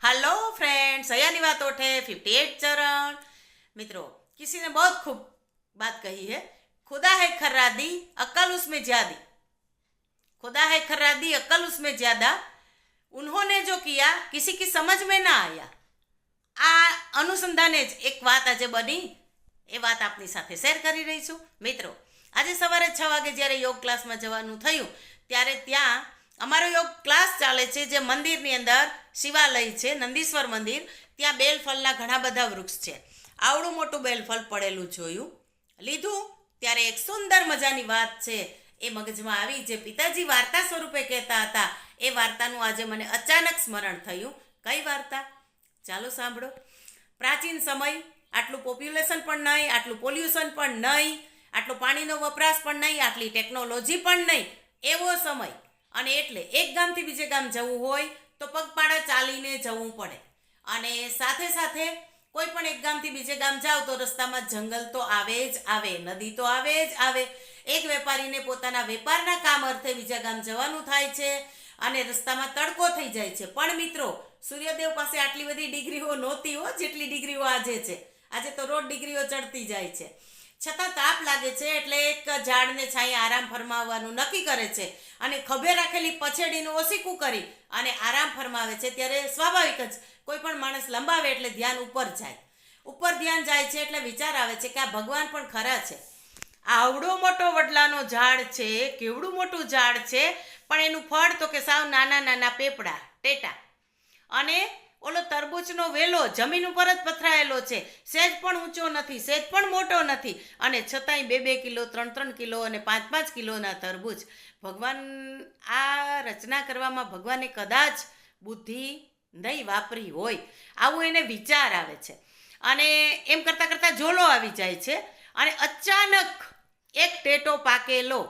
Hello friends, सयानी बात उठे 58 चरण। मित्रों, किसी ने बहुत खूब बात कही है। खुदा है खर्रादी, अक्ल उसमें ज्यादा। खुदा है खर्रादी, अक्ल उसमें ज्यादा। उन्होंने जो किया किसी की समझ में ना आया। આ અનુસંધાને જ એક વાત આજે બની, એ વાત આપની સાથે શેર કરી રહી છું। મિત્રો, આજે સવારે 6 વાગે જ્યારે યોગ ક્લાસમાં જવાનું થયું ત્યારે ત્યાં અમારો યોગ ક્લાસ ચાલે છે જે મંદિરની અંદર શિવાલય છે, નંદીશ્વર મંદિર, ત્યાં બેલફળના ઘણા બધા વૃક્ષ છે। આવડું મોટું બેલફળ પડેલું જોયું, લીધું ત્યારે એક સુંદર મજાની વાત છે એ મગજમાં આવી, જે પિતાજી વાર્તા સ્વરૂપે કહેતા હતા એ વાર્તાનું આજે મને અચાનક સ્મરણ થયું। કઈ વાર્તા? ચાલો સાંભળો। પ્રાચીન સમય, આટલું પોપ્યુલેશન પણ નહીં, આટલું પોલ્યુશન પણ નહીં, આટલો પાણીનો વપરાશ પણ નહીં, આટલી ટેકનોલોજી પણ નહીં, એવો સમય। અને એટલે એક ગામથી બીજે ગામ જવું હોય તો પગપાળા ચાલીને જવું પડે। અને સાથે સાથે કોઈ પણ એક ગામથી બીજે ગામ જાઓ તો રસ્તામાં જંગલ તો આવે જ આવે, નદી તો આવે જ આવે। એક વેપારીને પોતાના વેપારના કામ અર્થે બીજા ગામ જવાનું થાય છે અને રસ્તામાં તડકો થઈ જાય છે। પણ મિત્રો, સૂર્યદેવ પાસે આટલી બધી ડિગ્રીઓ નહોતી હો જેટલી ડિગ્રીઓ આજે છે। આજે તો રોજ ડિગ્રીઓ ચડતી જાય છે, છતાં તાપ લાગે છે એટલે એક ઝાડને છાંયે આરામ ફરમાવવાનું નક્કી કરે છે અને ખભે રાખેલી પછેડીનું ઓસીકું કરી અને આરામ ફરમાવે છે। ત્યારે સ્વાભાવિક જ કોઈ પણ માણસ લંબાવે એટલે ધ્યાન ઉપર જાય, ઉપર ધ્યાન જાય છે એટલે વિચાર આવે છે કે આ ભગવાન પણ ખરા છે। આવડો મોટો વડલાનો ઝાડ છે, કેવડું મોટું ઝાડ છે, પણ એનું ફળ તો કે સાવ નાના નાના પેપડા, ટેટા। અને ઓલો તરબૂચનો વેલો જમીન ઉપર જ પથરાયેલો છે, સહેજ પણ ઊંચો નથી, સહેજ પણ મોટો નથી, અને છતાંય 2-2 કિલો, 3-3 કિલો અને 5-5 કિલોના તરબૂચ। ભગવાન આ રચના કરવામાં ભગવાને કદાચ બુદ્ધિ નહીં વાપરી હોય, આવું એને વિચાર આવે છે। અને એમ કરતાં કરતાં ઝોલો આવી જાય છે અને અચાનક એક ટેટો પાકેલો,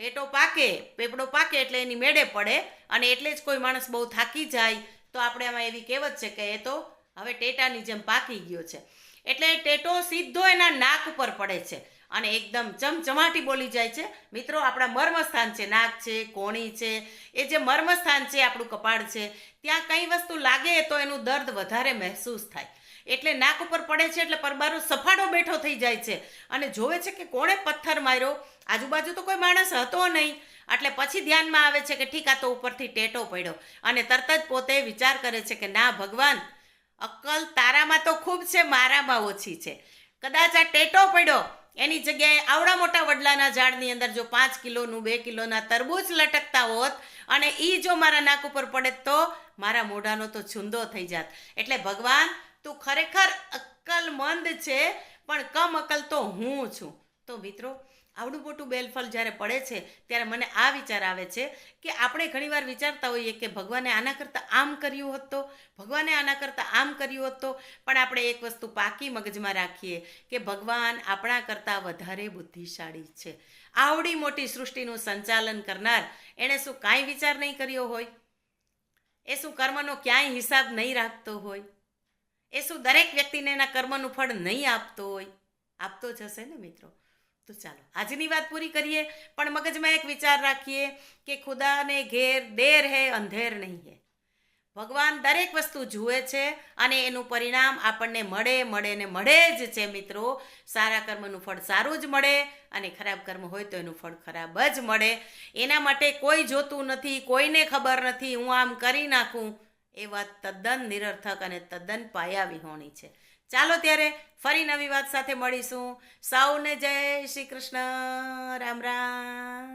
ટેટો પાકે, પેપડો પાકે એટલે એની મેળે પડે, અને એટલે જ કોઈ માણસ બહુ થાકી જાય તો આપણે આમાં એવી કહેવત છે કે એ તો હવે ટેટાની જેમ પાકી ગયો છે। એટલે ટેટો સીધો એના નાક ઉપર પડે છે અને એકદમ ચમચમાટી બોલી જાય છે। મિત્રો, આપણા મર્મસ્થાન છે, નાક છે, કોણી છે, એ જે મર્મસ્થાન છે, આપણું કપાળ છે, ત્યાં કંઈ વસ્તુ લાગે તો એનું દર્દ વધારે મહેસૂસ થાય, એટલે નાક ઉપર પડે છે એટલે પરબારો સફાળો બેઠો થઈ જાય છે અને જોવે છે કે કોણે પથ્થર માર્યો। આજુબાજુ તો કોઈ માણસ હતો નહીં, એટલે પછી ધ્યાનમાં આવે છે કે ઠીક, આ તો ઉપરથી ટેટો પડ્યો, અને તરત જ પોતે વિચાર કરે છે કે ના ભગવાન, અક્કલ તારામાં તો ખૂબ છે, મારામાં ઓછી છે। કદાચ આ ટેટો પડ્યો એની જગ્યાએ આવડા મોટા વડલાના ઝાડની અંદર જો 5 કિલોનું 2 કિલોના તરબૂચ લટકતા હોત અને એ જો મારા નાક ઉપર પડે તો મારા મોઢાનો તો છુંદો થઈ જાત। એટલે ભગવાન, તું ખરેખર અક્કલમંદ છે, પણ કમ અક્કલ તો હું છું। તો મિત્રો, આવડું મોટું બેલફળ જ્યારે પડે છે ત્યારે મને આ વિચાર આવે છે કે આપણે ઘણીવાર વિચારતા હોઈએ કે ભગવાને આના કરતાં આમ કર્યું હોત તો, ભગવાને આના કરતાં આમ કર્યું હોત તો, પણ આપણે એક વસ્તુ પાકી મગજમાં રાખીએ કે ભગવાન આપણા કરતાં વધારે બુદ્ધિશાળી છે। આવડી મોટી સૃષ્ટિનું સંચાલન કરનાર એણે શું કાંઈ વિચાર નહીં કર્યો હોય? એ શું કર્મનો ક્યાંય હિસાબ નહીં રાખતો હોય? એ શું દરેક વ્યક્તિને એના કર્મનું ફળ નહીં આપતો હોય? આપતો જ હશે ને મિત્રો। તો ચાલો આજની વાત પૂરી કરીએ, પણ મગજમાં એક વિચાર રાખીએ કે ખુદાને ઘેર દેર હે, અંધેર નહીં હે। ભગવાન દરેક વસ્તુ જુએ છે અને એનું પરિણામ આપણને મળે ને મળે જ છે મિત્રો। સારા કર્મનું ફળ સારું જ મળે અને ખરાબ કર્મ હોય તો એનું ફળ ખરાબ જ મળે। એના માટે કોઈ જોતું નથી, કોઈને ખબર નથી, હું આમ કરી નાખું, એ વાત તદ્દન નિરર્થક અને તદ્દન પાયાવિહોણી છે। ચાલો ત્યારે ફરી નવી વાત સાથે મળીશું। સૌને જય શ્રી કૃષ્ણ, રામ રામ।